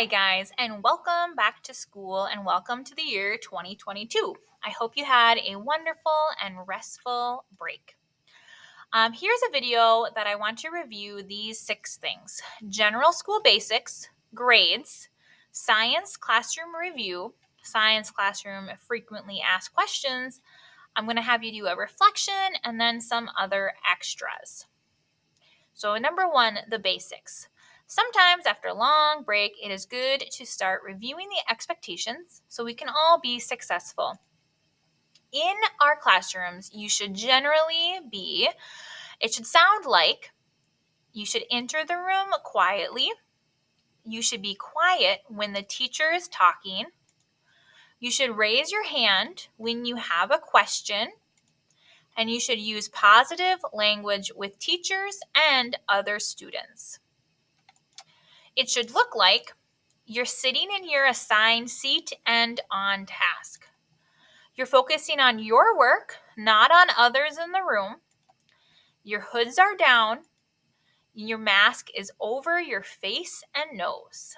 Hi, guys, and welcome back to school and welcome to the year 2022. I hope you had a wonderful and restful break. Here's a video that I want to review these 6 things: general school basics, grades, science classroom review, science classroom frequently asked questions. I'm going to have you do a reflection and then some other extras. So, number 1, the basics. Sometimes after a long break, it is good to start reviewing the expectations so we can all be successful. In our classrooms, you should it should sound like you should enter the room quietly. You should be quiet when the teacher is talking. You should raise your hand when you have a question. And you should use positive language with teachers and other students. It should look like you're sitting in your assigned seat and on task. You're focusing on your work, not on others in the room. Your hoods are down. Your mask is over your face and nose.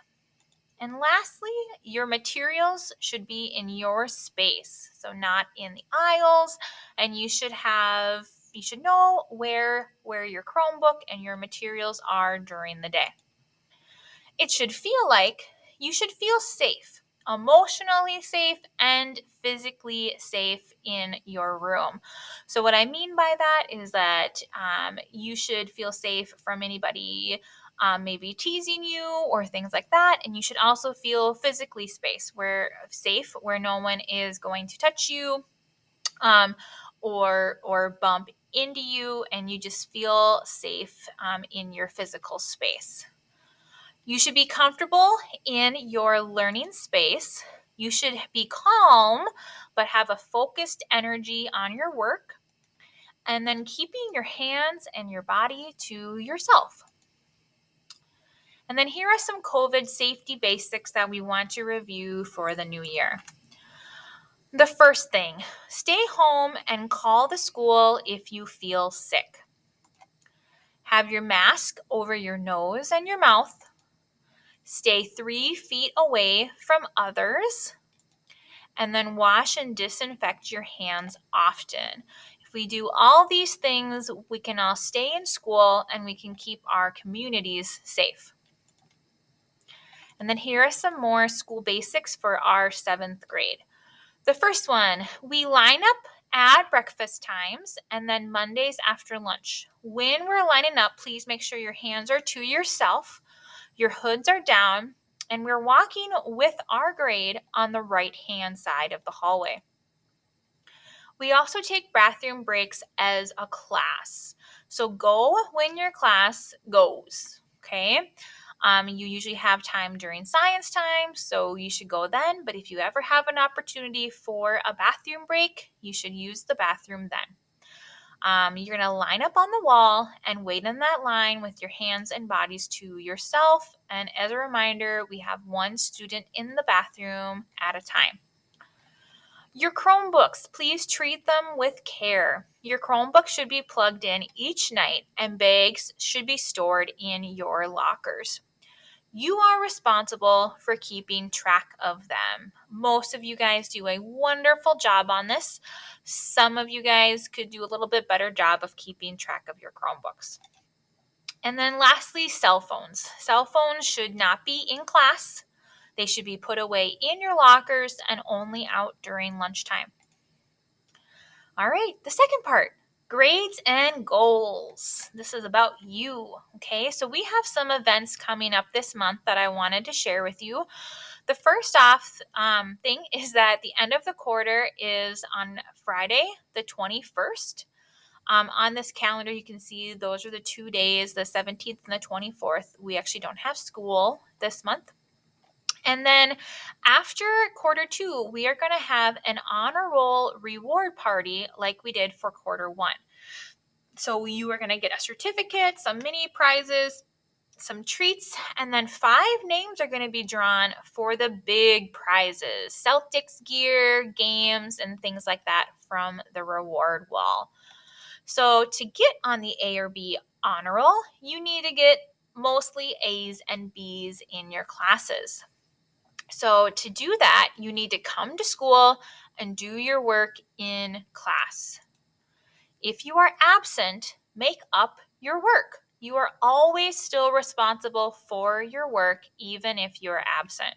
And lastly, your materials should be in your space, so not in the aisles. And you should know where your Chromebook and your materials are during the day. It should feel like you should feel safe, emotionally safe, and physically safe in your room. So, what I mean by that is that you should feel safe from anybody maybe teasing you or things like that. And you should also feel physically safe where no one is going to touch you um, or bump into you, and you just feel safe in your physical space. You should be comfortable in your learning space. You should be calm, but have a focused energy on your work. And then keeping your hands and your body to yourself. And then here are some COVID safety basics that we want to review for the new year. The first thing, stay home and call the school if you feel sick. Have your mask over your nose and your mouth. Stay 3 feet away from others, and then wash and disinfect your hands often. If we do all these things, we can all stay in school and we can keep our communities safe. And then here are some more school basics for our 7th grade. The first one, we line up at breakfast times and then Mondays after lunch. When we're lining up, please make sure your hands are to yourself, your hoods are down, and we're walking with our grade on the right-hand side of the hallway. We also take bathroom breaks as a class. So go when your class goes, okay? You usually have time during science time, so you should go then. But if you ever have an opportunity for a bathroom break, you should use the bathroom then. You're going to line up on the wall and wait in that line with your hands and bodies to yourself. And as a reminder, we have 1 student in the bathroom at a time. Your Chromebooks, please treat them with care. Your Chromebook should be plugged in each night, and bags should be stored in your lockers. You are responsible for keeping track of them. Most of you guys do a wonderful job on this. Some of you guys could do a little bit better job of keeping track of your Chromebooks. And then lastly, cell phones. Cell phones should not be in class. They should be put away in your lockers and only out during lunchtime. All right, the second part, grades and goals. This is about you, okay? So we have some events coming up this month that I wanted to share with you. The first off thing is that the end of the quarter is on Friday, the 21st. On this calendar, you can see those are the 2 days, the 17th and the 24th. We actually don't have school this month. And then after quarter 2, we are going to have an honor roll reward party like we did for quarter 1. So you are going to get a certificate, some mini prizes, some treats, and then 5 names are going to be drawn for the big prizes, Celtics gear, games, and things like that from the reward wall. So to get on the A or B honor roll, you need to get mostly A's and B's in your classes. So to do that, you need to come to school and do your work in class. If you are absent, make up your work. You are always still responsible for your work, even if you're absent.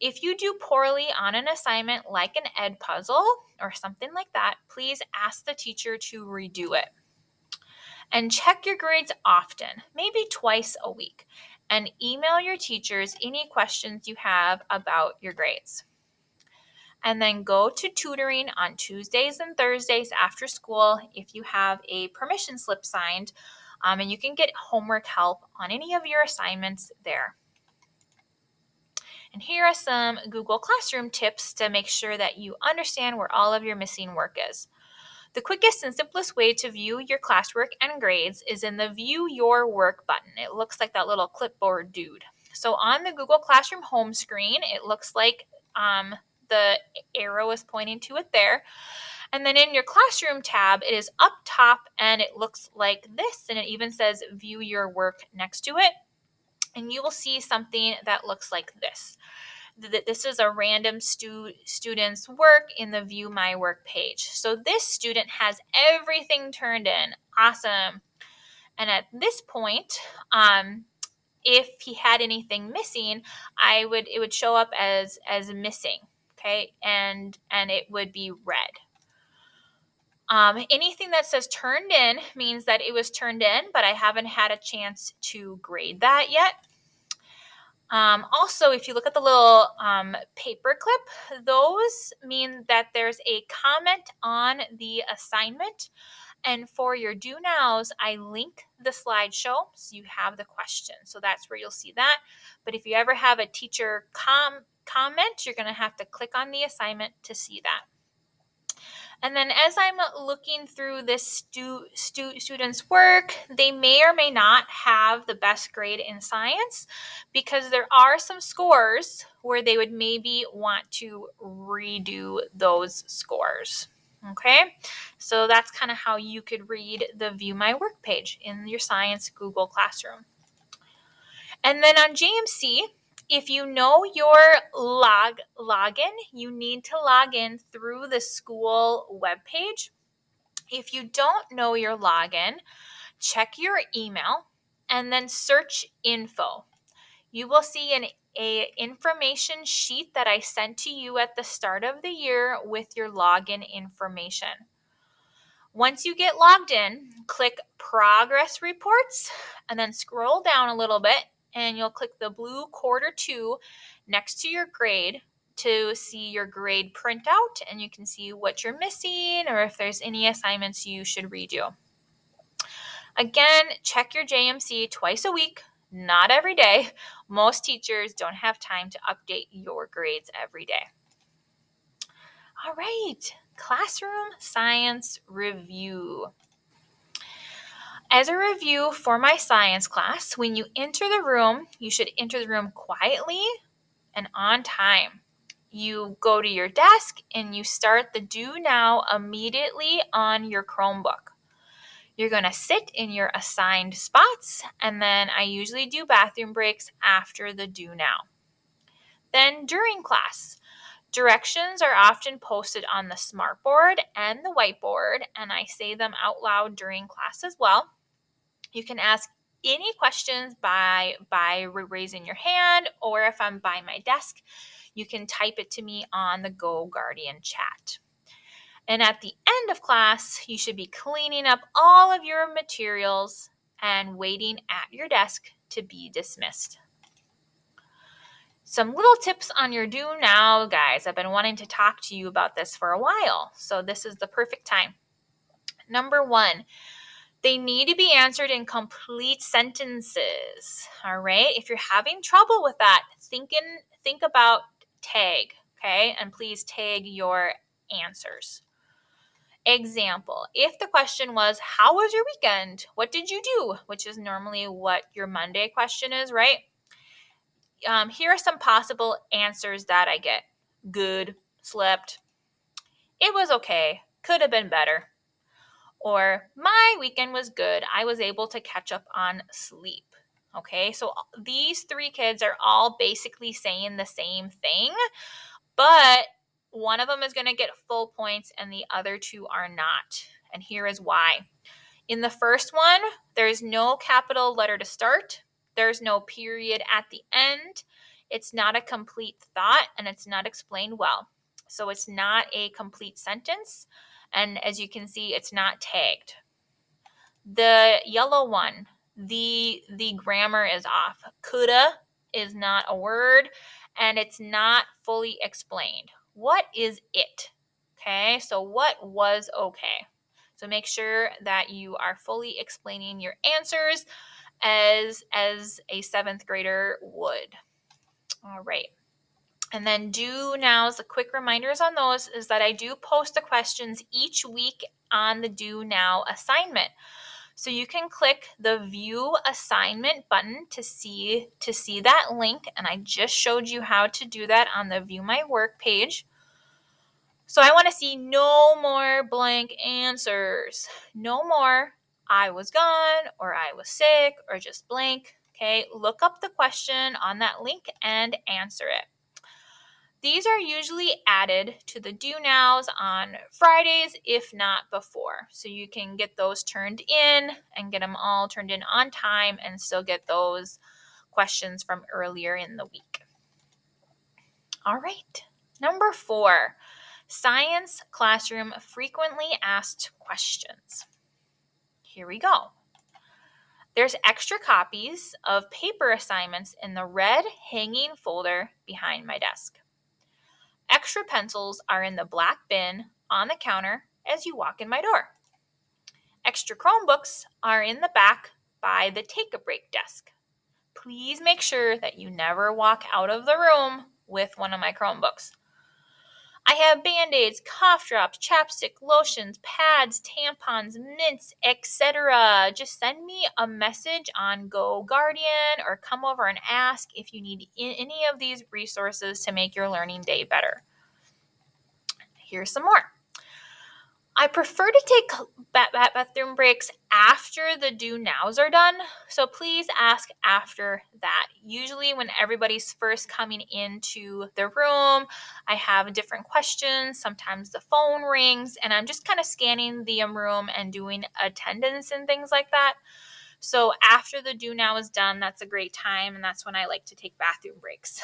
If you do poorly on an assignment like an ed puzzle or something like that, please ask the teacher to redo it. And check your grades often, maybe twice a week, and email your teachers any questions you have about your grades. And then go to tutoring on Tuesdays and Thursdays after school if you have a permission slip signed, and you can get homework help on any of your assignments there. And here are some Google Classroom tips to make sure that you understand where all of your missing work is. The quickest and simplest way to view your classwork and grades is in the View Your Work button. It looks like that little clipboard dude. So on the Google Classroom home screen, it looks like the arrow is pointing to it there. And then in your Classroom tab, it is up top and it looks like this, and it even says View Your Work next to it. And you will see something that looks like this. This is a random student's work in the View My Work page. So this student has everything turned in. Awesome. And at this point, if he had anything missing, it would show up as missing. Okay, and it would be red. Anything that says turned in means that it was turned in, but I haven't had a chance to grade that yet. Also, if you look at the little paper clip, those mean that there's a comment on the assignment. And for your do nows, I link the slideshow so you have the question. So that's where you'll see that. But if you ever have a teacher comment, you're going to have to click on the assignment to see that. And then as I'm looking through this student's work, they may or may not have the best grade in science because there are some scores where they would maybe want to redo those scores. Okay, so that's kind of how you could read the View My Work page in your Science Google Classroom. And then on JMC, if you know your login, you need to log in through the school webpage. If you don't know your login, check your email and then search info. You will see an information sheet that I sent to you at the start of the year with your login information. Once you get logged in, click Progress Reports and then scroll down a little bit and you'll click the blue quarter 2 next to your grade to see your grade printout, and you can see what you're missing or if there's any assignments you should redo. Again, check your JMC twice a week, not every day. Most teachers don't have time to update your grades every day. All right, classroom science review. As a review for my science class, when you enter the room, you should enter the room quietly and on time. You go to your desk and you start the do now immediately on your Chromebook. You're going to sit in your assigned spots, and then I usually do bathroom breaks after the do now. Then during class, directions are often posted on the smartboard and the whiteboard, and I say them out loud during class as well. You can ask any questions by raising your hand, or if I'm by my desk, you can type it to me on the Go Guardian chat. And at the end of class, you should be cleaning up all of your materials and waiting at your desk to be dismissed. Some little tips on your do now, guys. I've been wanting to talk to you about this for a while, so this is the perfect time. Number 1, they need to be answered in complete sentences. All right. If you're having trouble with that, think about tag, okay? And please tag your answers. Example, if the question was, how was your weekend? What did you do? Which is normally what your Monday question is, right? Here are some possible answers that I get. Good, slept. It was okay, could have been better. or my weekend was good. I was able to catch up on sleep. Okay, so these three kids are all basically saying the same thing, but one of them is going to get full points and the other two are not. And here is why. In the first one, there's no capital letter to start. There's no period at the end. It's not a complete thought and it's not explained well. So it's not a complete sentence. And as you can see, it's not tagged. The yellow one, the grammar is off. Coulda is not a word and it's not fully explained. What is it? Okay, so what was okay? So make sure that you are fully explaining your answers as a 7th grader would. All right. And then do nows, the quick reminders on those is that I do post the questions each week on the do now assignment. So you can click the view assignment button to see that link. And I just showed you how to do that on the view my work page. So I want to see no more blank answers. No more I was gone or I was sick or just blank. Okay, look up the question on that link and answer it. These are usually added to the do nows on Fridays, if not before. So you can get those turned in and get them all turned in on time and still get those questions from earlier in the week. All right. Number 4, science classroom frequently asked questions. Here we go. There's extra copies of paper assignments in the red hanging folder behind my desk. Extra pencils are in the black bin on the counter as you walk in my door. Extra Chromebooks are in the back by the take a break desk. Please make sure that you never walk out of the room with one of my Chromebooks. I have Band-Aids, cough drops, chapstick, lotions, pads, tampons, mints, etc. Just send me a message on GoGuardian or come over and ask if you need any of these resources to make your learning day better. Here's some more. I prefer to take bathroom breaks after the do nows are done, so please ask after that. Usually when everybody's first coming into the room, I have different questions. Sometimes the phone rings and I'm just kind of scanning the room and doing attendance and things like that. So after the do now is done, that's a great time and that's when I like to take bathroom breaks.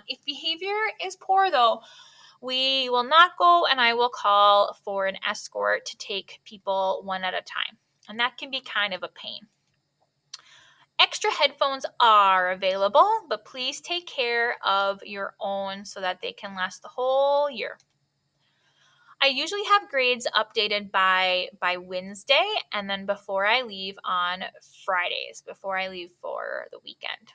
If behavior is poor though, we will not go and I will call for an escort to take people one at a time. And that can be kind of a pain. Extra headphones are available, but please take care of your own so that they can last the whole year. I usually have grades updated by Wednesday and then before I leave on Fridays, before I leave for the weekend.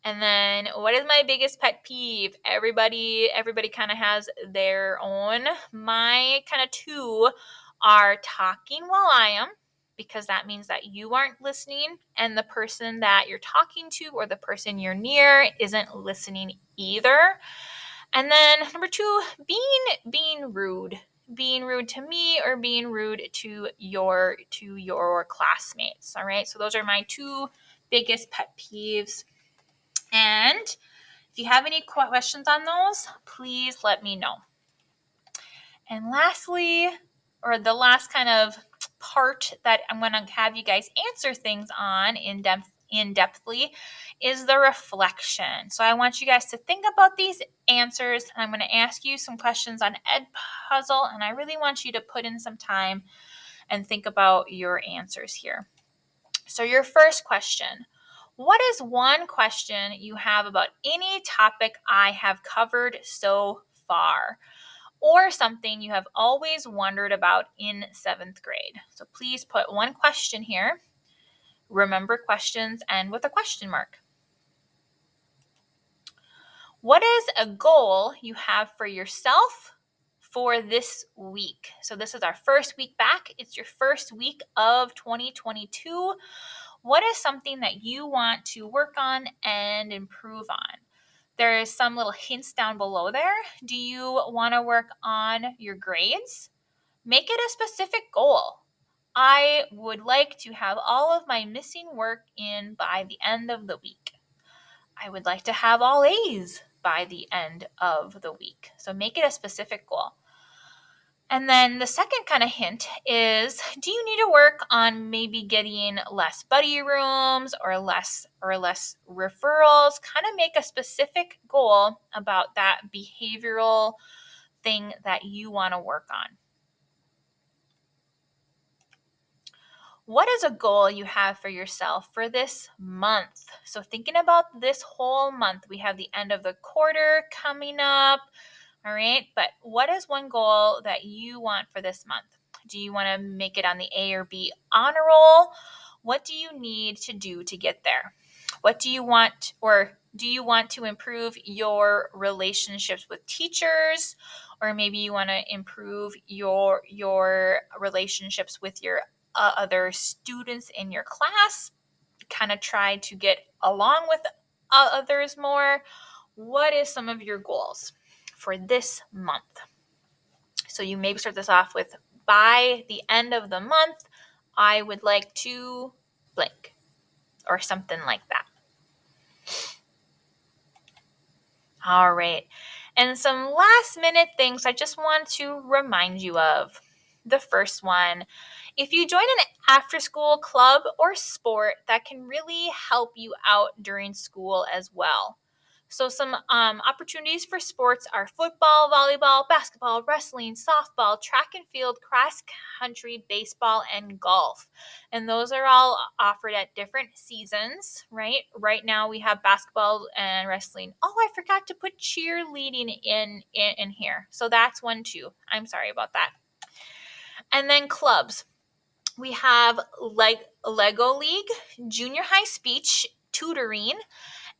And then what is my biggest pet peeve? Everybody kind of has their own. My kind of 2 are talking while I am, because that means that you aren't listening and the person that you're talking to or the person you're near isn't listening either. And then number 2, being rude. Being rude to me or being rude to your classmates. All right. So those are my 2 biggest pet peeves. And if you have any questions on those, please let me know. And lastly, or the last kind of part that I'm going to have you guys answer things on in depthly is the reflection. So I want you guys to think about these answers and I'm going to ask you some questions on Edpuzzle and I really want you to put in some time and think about your answers here. So your first question, what is one question you have about any topic I have covered so far? Or something you have always wondered about in 7th grade. So please put one question here. Remember questions and with a question mark. What is a goal you have for yourself for this week? So this is our first week back. It's your first week of 2022. What is something that you want to work on and improve on? There is some little hints down below there. Do you want to work on your grades? Make it a specific goal. I would like to have all of my missing work in by the end of the week. I would like to have all A's by the end of the week. So make it a specific goal. And then the second kind of hint is, do you need to work on maybe getting less buddy rooms or less referrals? Kind of make a specific goal about that behavioral thing that you want to work on. What is a goal you have for yourself for this month? So thinking about this whole month, we have the end of the quarter coming up. All right. But what is one goal that you want for this month? Do you want to make it on the A or B honor roll? What do you need to do to get there? What do you want, or do you want to improve your relationships with teachers? Or maybe you want to improve your relationships with your other students in your class? Kind of try to get along with others more. What is some of your goals for this month? So you maybe start this off with, by the end of the month, I would like to blank, or something like that. All right. And some last minute things I just want to remind you of. The first one, if you join an after school club or sport, that can really help you out during school as well. So some opportunities for sports are football, volleyball, basketball, wrestling, softball, track and field, cross country, baseball, and golf. And those are all offered at different seasons, right? Right now we have basketball and wrestling. Oh, I forgot to put cheerleading in here. So that's one too. I'm sorry about that. And then clubs. We have Lego League, junior high speech, tutoring,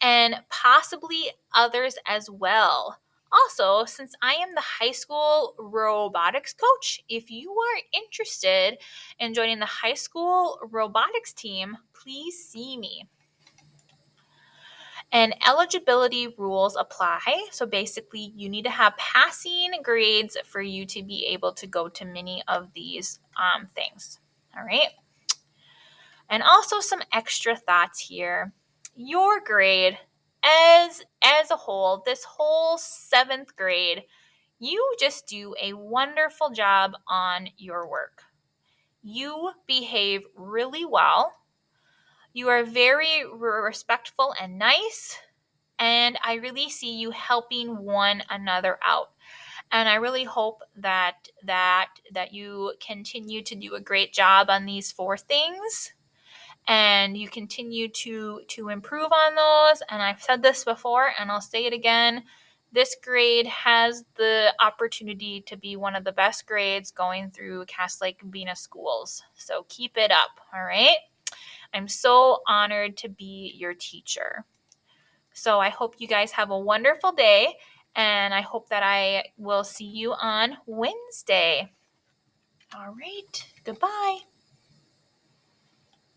and possibly others as well. Also, since I am the high school robotics coach, if you are interested in joining the high school robotics team, please see me. And eligibility rules apply. So basically, you need to have passing grades for you to be able to go to many of these things. All right. And also some extra thoughts here. Your grade as a whole, this whole 7th grade, you just do a wonderful job on your work. You behave really well. You are very respectful and nice, and I really see you helping one another out. And I really hope that you continue to do a great job on these 4 things, and you continue to improve on those. And I've said this before and I'll say it again, this grade has the opportunity to be one of the best grades going through Cass Lake Venus schools. So keep it up. All right. I'm so honored to be your teacher. So I hope you guys have a wonderful day, and I hope that I will see you on Wednesday. All right. Goodbye.